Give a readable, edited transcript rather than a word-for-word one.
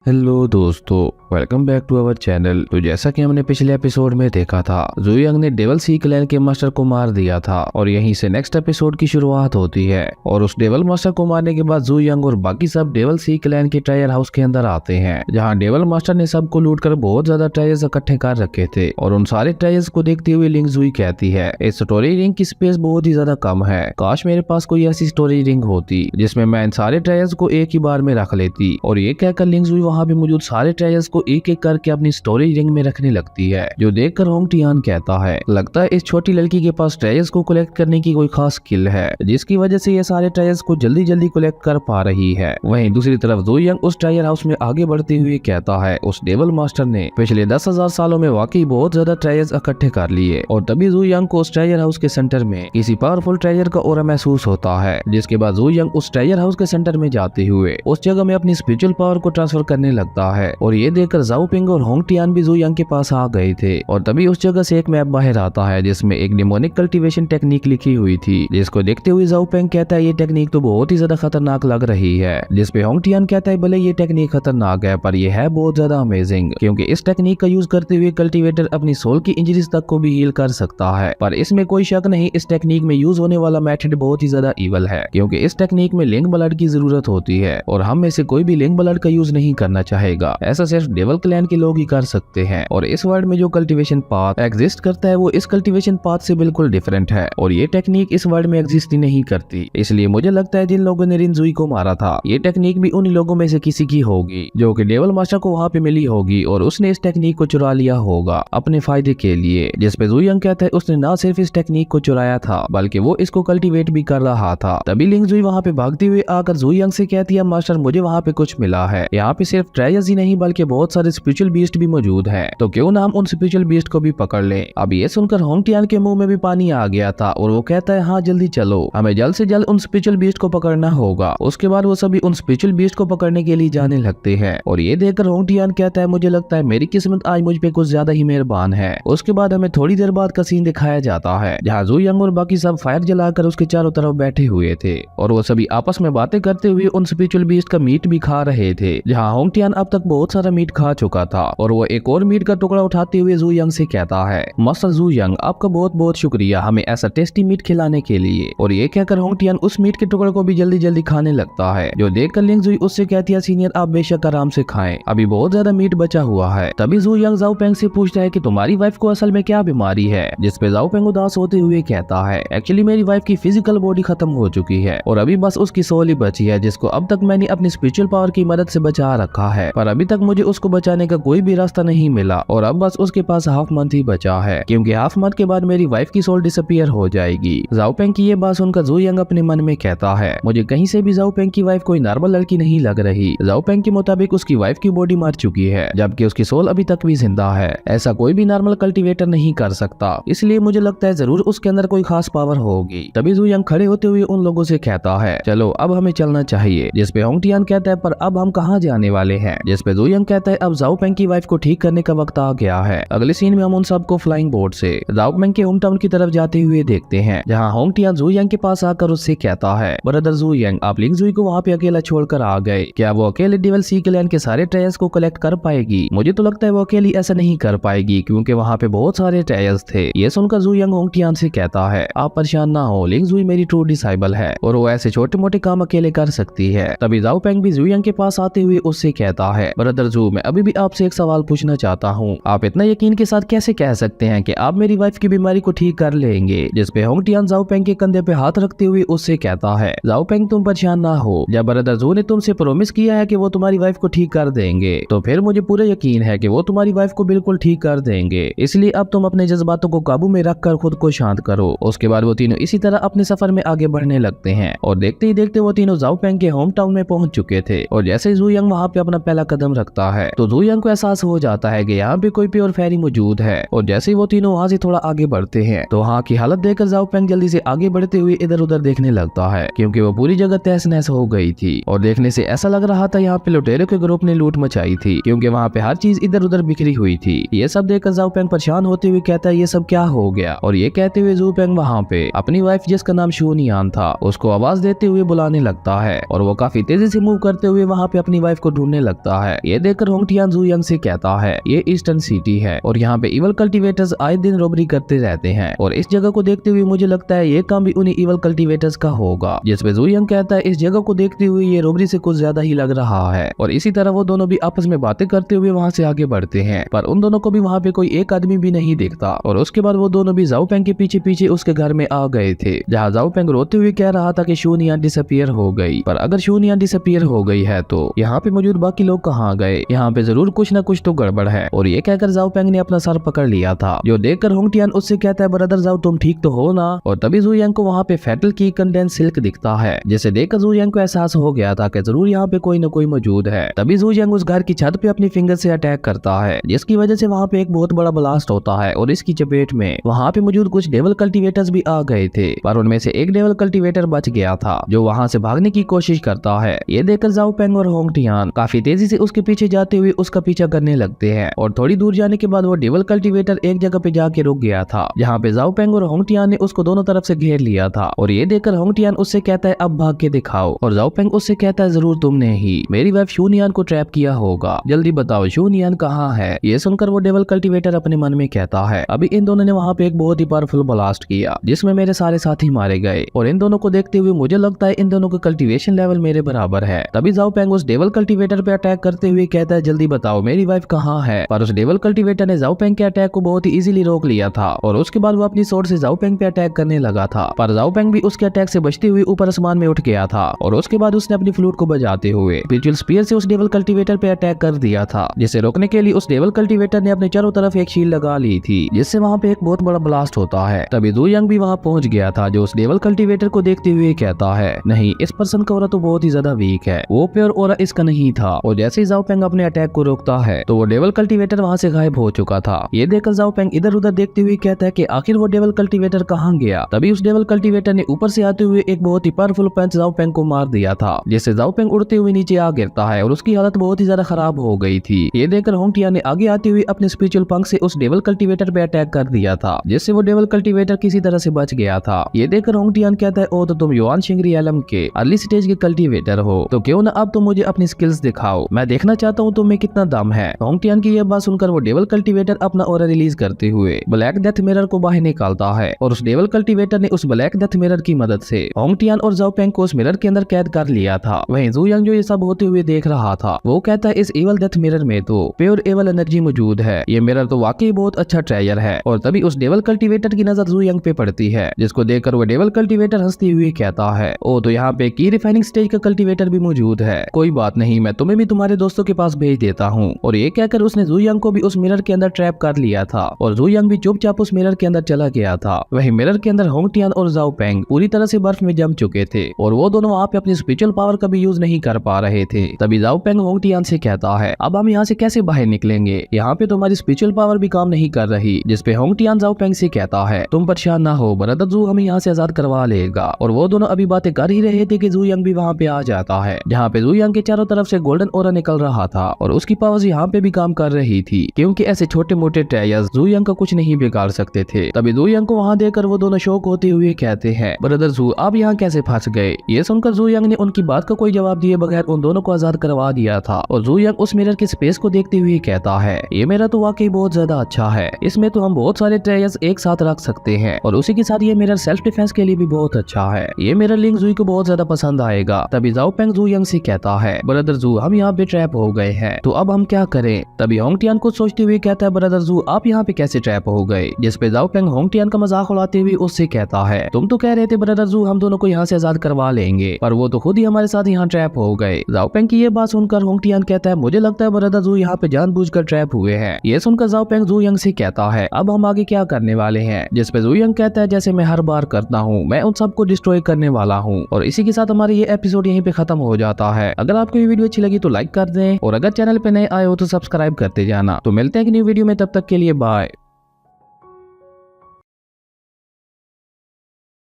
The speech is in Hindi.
हेलो दोस्तों, welcome back to our channel. तो जैसा कि हमने पिछले एपिसोड में देखा था, ज़ू यंग ने डेविल सी क्लैन के मास्टर को मार दिया था और यहीं से नेक्स्ट एपिसोड की शुरुआत होती है। और उस डेविल मास्टर को मारने के बाद ज़ू यंग और बाकी सब डेविल सी क्लैन के ट्रायल हाउस के अंदर आते हैं, जहां डेविल मास्टर ने सबको लूट कर बहुत ज्यादा ट्रायल्स इकट्ठे कर रखे थे। और उन सारे ट्रायल्स को देखते हुए लिंग ज़ुई कहती है, इस स्टोरी रिंग की स्पेस बहुत ही ज्यादा कम है, काश मेरे पास कोई ऐसी स्टोरी रिंग होती जिसमें मैं इन सारे ट्रायल्स को एक ही बार में रख लेती। और ये कहकर लिंग ज़ुई वहां पे मौजूद सारे ट्रायल्स को एक एक करके अपनी स्टोरी रिंग में रखने लगती है, जो देखकर होंग टियान कहता है, लगता है इस छोटी लड़की के पास ट्रायल्स को कलेक्ट करने की कोई खास स्किल है, जिसकी वजह से ये सारे ट्रायल्स को जल्दी जल्दी कलेक्ट कर पा रही है। वहीं दूसरी तरफ ज़ू यंग उस ट्रायल हाउस में आगे बढ़ते हुए कहता है, उस डेविल मास्टर ने पिछले 10,000 सालों में वाकई बहुत ज्यादा ट्रायल्स इकट्ठे कर लिए। और तभी ज़ू यंग को उस ट्रायल हाउस के सेंटर में किसी पावरफुल ट्रायल का ऑरा महसूस होता है, जिसके बाद ज़ू यंग उस ट्रायल हाउस के सेंटर में जाते हुए उस जगह में अपनी स्पिरिचुअल पावर को ट्रांसफर करने लगता है। और ये देखकर ज़ाओ पिंग और होंग टियान भी ज़ू यंग के पास आ गए थे। और तभी उस जगह से एक मैप बाहर आता है, जिसमें एक डेमोनिक कल्टीवेशन टेक्निक लिखी हुई थी, जिसको देखते हुए ज़ाओ पिंग कहता है, ये टेक्निक तो बहुत ही ज्यादा खतरनाक लग रही है। जिसपे होंग टियान कहता है, भले ये टेक्निक खतरनाक है पर ये है बहुत ज्यादा अमेजिंग, क्योंकि इस टेक्निक का यूज करते हुए कल्टीवेटर अपनी सोल की इंजरीज तक को भी हील कर सकता है। पर इसमें कोई शक नहीं, इस टेक्निक में यूज होने वाला मेथड बहुत ही ज्यादा इवल है, क्योंकि इस टेक्निक में लिंक ब्लड की जरूरत होती है और हम में से कोई भी लिंक ब्लड का यूज नहीं करना चाहेगा। ऐसा सिर्फ डेविल क्लैन के लोग ही कर सकते हैं। और इस वर्ल्ड में जो कल्टीवेशन पाथ एग्जिस्ट करता है वो इस कल्टीवेशन पाथ से बिल्कुल डिफरेंट है, और ये टेक्निक इस वर्ल्ड में एग्जिस्ट ही नहीं करती। इसलिए मुझे लगता है जिन लोगों ने रिन ज़ुई को मारा था, ये टेक्निक भी उन लोगों में से किसी की होगी, जो कि डेविल मास्टर को वहाँ पे मिली होगी और उसने इस टेक्निक को चुरा लिया होगा अपने फायदे के लिए। जिसपे ज़ू यंग कहता है, उसने ना सिर्फ इस टेक्निक को चुराया था बल्कि वो इसको कल्टीवेट भी कर रहा था। तभी लिंग ज़ुई वहाँ पे भागते हुए आकर ज़ू यंग से कहती है, मास्टर मुझे वहाँ पे कुछ मिला है, यहाँ पे सिर्फ ट्रायल्स ही नहीं बल्कि बहुत सारे स्पिरिचुअल बीस्ट भी मौजूद है, तो क्यों ना हम उन स्पिरिचुअल बीस्ट को भी पकड़ लें। अब ये सुनकर होंग टियान के मुंह में भी पानी आ गया था और वो कहता है, हाँ जल्दी चलो, हमें जल्द से जल्द उन स्पिरिचुअल बीस्ट को पकड़ना होगा। उसके बाद वो सभी उन स्पिरिचुअल बीस्ट को पकड़ने के लिए जाने लगते हैं। और ये देखकर होंग टियान कहता है, मुझे लगता है मेरी किस्मत आज मुझ पे कुछ ज्यादा ही मेहरबान है। उसके बाद हमें थोड़ी देर बाद का सीन दिखाया जाता है, जहाँ ज़ू यंग और बाकी सब फायर जलाकर उसके चारों तरफ बैठे हुए थे और वो सभी आपस में बातें करते हुए उन स्पिरिचुअल बीस्ट का मीट भी खा रहे थे, जहाँ होंग टियान अब तक बहुत सारा मीट खा चुका था। और वो एक और मीट का टुकड़ा उठाते हुए ज़ू यंग से कहता है, मास्टर ज़ू यंग आपका बहुत बहुत शुक्रिया हमें ऐसा टेस्टी मीट खिलाने के लिए। और ये कहकर होंग टियान उस मीट के टुकड़े को भी जल्दी जल्दी खाने लगता है, जो देखकर लिंग ज़ुई उससे कहती है, सीनियर आप बेशक आराम से खाएं, अभी बहुत ज्यादा मीट बचा हुआ है। तभी ज़ू यंग ज़ाओ पेंग से पूछता है कि तुम्हारी वाइफ को असल में क्या बीमारी है, जिसपे ज़ाओ पेंग उदास होते हुए कहता है, एक्चुअली मेरी वाइफ की फिजिकल बॉडी खत्म हो चुकी है और अभी बस उसकी सोल ही बची है, जिसको अब तक मैंने अपनी स्पिरिचुअल पावर की मदद से बचा रखा है, पर अभी तक मुझे उसको बचाने का कोई भी रास्ता नहीं मिला और अब बस उसके पास हाफ मंथ ही बचा है, क्योंकि हाफ मंथ के बाद मेरी वाइफ की सोल डिसअपीयर हो जाएगी। ज़ाओ पेंग की ये बात सुनकर ज़ू यंग अपने मन में कहता है, मुझे कहीं से भी ज़ाओ पेंग की वाइफ कोई नॉर्मल लड़की नहीं लग रही। ज़ाओ पेंग के मुताबिक उसकी वाइफ की बॉडी मर चुकी है, जबकि उसकी सोल अभी तक भी जिंदा है। ऐसा कोई भी नॉर्मल कल्टीवेटर नहीं कर सकता, इसलिए मुझे लगता है जरूर उसके अंदर कोई खास पावर होगी। तभी ज़ू यंग खड़े होते हुए उन लोगों से कहता है, चलो अब हमें चलना चाहिए। जिसपे होंग टियान कहता है, पर अब हम कहाँ जाने वाले हैं। जिसपे ज़ू यंग कहता है, अब ज़ाओ पेंग की वाइफ को ठीक करने का वक्त आ गया है। अगले सीन में हम उन सबको फ्लाइंग बोर्ड से ज़ाओ पेंग के होम टाउन की तरफ जाते हुए देखते हैं, जहाँ होंग टियान ज़ू यंग के पास आकर उससे कहता है, ब्रदर ज़ू यंग आप लिंग ज़ुई को वहाँ पे अकेला छोड़कर आ गए, क्या वो अकेले डेविल सी क्लैन के सारे ट्रायल्स को कलेक्ट कर पाएगी। मुझे तो लगता है वो अकेली ऐसा नहीं कर पाएगी, क्योंकि वहाँ पे बहुत सारे ट्रायल्स थे। ये सुनकर ज़ू यंग होंग टियान से कहता है, आप परेशान ना हो, लिंग ज़ुई मेरी ट्रू डिसाइबल है और वो ऐसे छोटे मोटे काम अकेले कर सकती है। तभी ज़ाओ पेंग भी ज़ू यंग के पास आते हुए उससे कहता है, ब्रदर ज़ू मैं अभी भी आपसे एक सवाल पूछना चाहता हूँ, आप इतना यकीन के साथ कैसे कह सकते हैं कि आप मेरी वाइफ की बीमारी को ठीक कर लेंगे। जिसपे होंग टियान ज़ाओ पेंग के कंधे पे हाथ रखते हुए उससे कहता है, ज़ाओ पेंग तुम परेशान ना हो, जब ब्रदर ज़ू ने तुमसे प्रॉमिस किया है कि वो तुम्हारी वाइफ को ठीक कर देंगे, तो फिर मुझे पूरा यकीन है कि वो तुम्हारी वाइफ को बिल्कुल ठीक कर देंगे। इसलिए अब तुम अपने जज्बातों को काबू में रखकर खुद को शांत करो। उसके बाद वो तीनों इसी तरह अपने सफर में आगे बढ़ने लगते हैं और देखते ही देखते वो तीनों ज़ाओ पेंग के होम टाउन में पहुंच चुके थे। और जैसे ही ज़ू यंग वहाँ पे अपना पहला कदम रखता है, तो ज़ू यंग को एहसास हो जाता है कि यहाँ पे कोई प्योर फेरी मौजूद है। और जैसे ही वो तीनों वहाँ से थोड़ा आगे बढ़ते हैं, तो वहाँ की हालत देखकर ज़ाओ पेंग जल्दी से आगे बढ़ते हुए इधर उधर देखने लगता है, क्योंकि वो पूरी जगह तहस नहस हो गई थी और देखने से ऐसा लग रहा था यहाँ पे लुटेरों के ग्रुप ने लूट मचाई थी, क्योंकि वहाँ पे हर चीज इधर उधर बिखरी हुई थी। ये सब देखकर ज़ाओ पेंग परेशान होते हुए कहता है, ये सब क्या हो गया। और ये कहते हुए ज़ू पेंग वहाँ पे अपनी वाइफ जिसका नाम शूनियान था उसको आवाज देते हुए बुलाने लगता है और वो काफी तेजी से मूव करते हुए वहाँ पे अपनी वाइफ को ढूंढने घूमने लगता है। ये देखकर होंगटियान जू यंग से कहता है ये ईस्टर्न सिटी है और यहाँ पे इवल कल्टीवेटर्स आए दिन रॉबरी करते रहते हैं और इस जगह को देखते हुए मुझे लगता है ये काम भी उन्हीं इवल कल्टीवेटर्स का होगा। जिसपे जू यंग कहता है इस जगह को देखते हुए ये रॉबरी से कुछ ज्यादा ही लग रहा है। और इसी तरह वो दोनों भी आपस में बातें करते हुए वहाँ से आगे बढ़ते हैं, पर उन दोनों को भी वहाँ पे कोई एक आदमी भी नहीं दिखता। और उसके बाद वो दोनों भी जाओ पेंग के पीछे पीछे उसके घर में आ गए थे, जहाँ जाओ पेंग रोते हुए कह रहा था कि शूनियान डिसअपीयर हो गई। पर अगर शूनियान डिसअपीयर हो गई है तो यहाँ पे मौजूद बाकी लोग कहाँ गए, यहाँ पे जरूर कुछ न कुछ तो गड़बड़ है। और ये कहकर जाओ पेंग ने अपना सर पकड़ लिया था, जो देखकर होंगटियान उससे कहता है ब्रदर जाओ तुम ठीक तो हो ना। और तभी जू यंग को वहाँ पे फेटल की कंडेंस सिल्क दिखता है, जिसे देखकर जू यंग को एहसास हो गया था कि जरूर यहाँ पे कोई न कोई मौजूद है। तभी जू यंग उस घर की छत पे अपनी फिंगर से अटैक करता है, जिसकी वजह से वहाँ पे एक बहुत बड़ा ब्लास्ट होता है और इसकी चपेट में वहाँ पे मौजूद कुछ डेवल कल्टीवेटर्स भी आ गए थे। पर उनमें से एक डेवल कल्टीवेटर बच गया था, जो वहाँ से भागने की कोशिश करता है। ये देखकर जाओ पेंग और होंगटियान काफी तेजी से उसके पीछे जाते हुए उसका पीछा करने लगते हैं। और थोड़ी दूर जाने के बाद वो डेवल कल्टीवेटर एक जगह पे जाके रुक गया था, जहाँ पे जाओ पेंग और होंगटियान ने उसको दोनों तरफ से घेर लिया था। और ये देखकर होंगटियान उससे कहता है अब भाग के दिखाओ। और जाओ पेंग उससे कहता है जरूर तुमने ही मेरी वाइफ शूनियान को ट्रैप किया होगा, जल्दी बताओ शूनियान कहाँ है। ये सुनकर वो डेवल कल्टीवेटर अपने मन में कहता है अभी इन दोनों ने वहाँ पे एक बहुत ही पावरफुल ब्लास्ट किया, जिसमें मेरे सारे साथी मारे गए। और इन दोनों को देखते हुए मुझे लगता है इन दोनों का कल्टीवेशन लेवल मेरे बराबर है। तभी जाओ पेंग उस डेवल कल्टीवेटर पे अटैक करते हुए कहता है जल्दी बताओ मेरी वाइफ कहाँ है। पर उस डेवल कल्टीवेटर ने जाओ पेंग के अटैक को बहुत ही इजीली रोक लिया था और उसके बाद वो अपनी सोर्ड से जाओ पेंग पे अटैक करने लगा था। पर जाओ पेंग भी उसके अटैक से बचते हुए ऊपर आसमान में उठ गया था और उसके बाद उसने अपनी फ्लूट को बजाते हुए स्पिरिचुअल स्पीयर से उस डेवल कल्टीवेटर पे अटैक कर दिया था, जिसे रोकने के लिए उस डेवल कल्टीवेटर ने अपने चारों तरफ एक शील्ड लगा ली थी, जिससे वहाँ पे एक बहुत बड़ा ब्लास्ट होता है। तभी जू यंग भी वहाँ पहुँच गया था, जो उस डेवल कल्टीवेटर को देखते हुए कहता है नहीं इस पर्सन का ऑरा तो बहुत ही ज्यादा वीक है, वो प्योर ऑरा इसका नहीं था। और जैसे ही जाओ पेंग अपने अटैक को रोकता है तो वो डेवल कल्टीवेटर वहाँ से गायब हो चुका था। ये देखकर जाओ पेंग इधर उधर देखते हुए कहता है कि आखिर वो डेवल कल्टीवेटर कहाँ गया। तभी उस डेवल कल्टीवेटर ने ऊपर से आते हुए एक बहुत ही पावरफुल पंच जाओ पेंग को मार दिया था, जिससे जाओ पेंग उड़ते हुए नीचे आ गिरता है और उसकी हालत बहुत ही ज्यादा खराब हो गई थी। ये देखकर होंगटियान ने आगे आते हुए अपने स्पिरिचुअल पंख से उस डेवल कल्टीवेटर पे अटैक कर दिया था, जिससे वो डेवल कल्टीवेटर किसी तरह से बच गया था। ये देखकर होंगटियान कहता है ओ तो तुम युआन शिंगरी एलम के अर्ली स्टेज के कल्टीवेटर हो, तो क्यों ना अब तुम मुझे अपनी स्किल्स दिखाओ, मैं देखना चाहता हूँ तुम में कितना दम है। होंगटियान की यह बात सुनकर वो डेवल कल्टीवेटर अपना ऑरा रिलीज करते हुए ब्लैक डेथ मिरर को बाहर निकालता है और उस डेवल कल्टीवेटर ने उस ब्लैक डेथ मिरर की मदद से होंगटियान और जाओ पेंग को उस मिरर के अंदर कैद कर लिया था। वहीं जू यंग जो ये सब होते हुए देख रहा था, वो कहता है इस एवल डेथ मिरर में तो प्योर एवल एनर्जी मौजूद है, ये मिरर तो वाकई बहुत अच्छा ट्रेजर है। और तभी उस डेवल कल्टीवेटर की नजर जू यंग पे पड़ती है, जिसको देखकर वो डेवल कल्टीवेटर हंसते हुए कहता है ओ तो यहाँ पे की रिफाइनिंग स्टेज का कल्टीवेटर भी मौजूद है, कोई बात नहीं मैं तुम्हें भी तुम्हारे दोस्तों के पास भेज देता हूँ। और ये कहकर उसने जू यंग को भी उस मिरर के अंदर ट्रैप कर लिया था और जू यंग भी चुपचाप उस मिरर के अंदर चला गया था। वही मिरर के अंदर होंगटियान और जाओ पेंग पूरी तरह से बर्फ में जम चुके थे और वो दोनों वहाँ पे अपनी स्पिरिचुअल पावर का भी यूज नहीं कर पा रहे थे। तभी जाओ पेंग होंगटियान से कहता है अब हम यहाँ से कैसे बाहर निकलेंगे, यहाँ पे तुम्हारी स्पिरिचुअल पावर भी काम नहीं कर रही। जिसपे होंगटियान जाओ पेंग से कहता है तुम परेशान ना हो ब्रदर जू हमें यहाँ से आजाद करवा लेगा। और वो दोनों अभी बातें कर ही रहे थे कि जू यंग भी वहाँ पे आ जाता है, जहाँ पे जू यंग के चारों तरफ से गोल्डन ऑरा निकल रहा था और उसकी पावर्स यहाँ पे भी काम कर रही थी, क्योंकि ऐसे छोटे मोटे ट्रायर्स जू यंग का कुछ नहीं बिगाड़ सकते थे। तभी जू यंग को वहाँ देखकर वो दोनों शौक होते हुए कहते हैं ब्रदर जू आप यहाँ कैसे फंस गए। ये सुनकर जू यंग ने उनकी बात का कोई जवाब दिए बगैर उन दोनों को आजाद करवा दिया था। और जू यंग उस मिरर के स्पेस को देखते हुए कहता है ये मेरा तो वाकई बहुत ज्यादा अच्छा है, इसमें तो हम बहुत सारे ट्रायर्स एक साथ रख सकते हैं और उसी के साथ ये मिरर सेल्फ डिफेंस के लिए भी बहुत अच्छा है, ये मिरर लिंक जू को बहुत ज्यादा पसंद आएगा। तभी जाओ पेंग जू यंग से कहता है ब्रदर जू हम यहाँ पे ट्रैप हो गए हैं, तो अब हम क्या करें। तभी होंगटियान कुछ सोचते हुए कहता है ब्रदर जू आप यहाँ पे कैसे ट्रैप हो गए। जिसपे जाओ पेंग होंगटियान का मजाक उड़ाते हुए उससे कहता है तुम तो कह रहे थे ब्रदर जू हम दोनों को यहाँ से आजाद करवा लेंगे, पर वो तो खुद ही हमारे साथ यहाँ ट्रैप हो गए। जाओ पेंग की ये बात सुनकर होंगटियान कहता है मुझे लगता है ब्रदर जू यहाँ पे जानबूझकर ट्रैप हुए हैं। ये सुनकर जाओ पेंग जू यंग से कहता है अब हम आगे क्या करने वाले हैं। जिसपे जू यंग कहता है जैसे मैं हर बार करता हूँ मैं उन सबको डिस्ट्रॉय करने वाला हूँ। और इसी के साथ हमारा ये एपिसोड यहीं पे खत्म हो जाता है। अगर आपको ये वीडियो अच्छी लगी तो लाइक कर दें और अगर चैनल पे नए आए हो तो सब्सक्राइब करते जाना। तो मिलते हैं एक न्यू वीडियो में, तब तक के लिए बाय।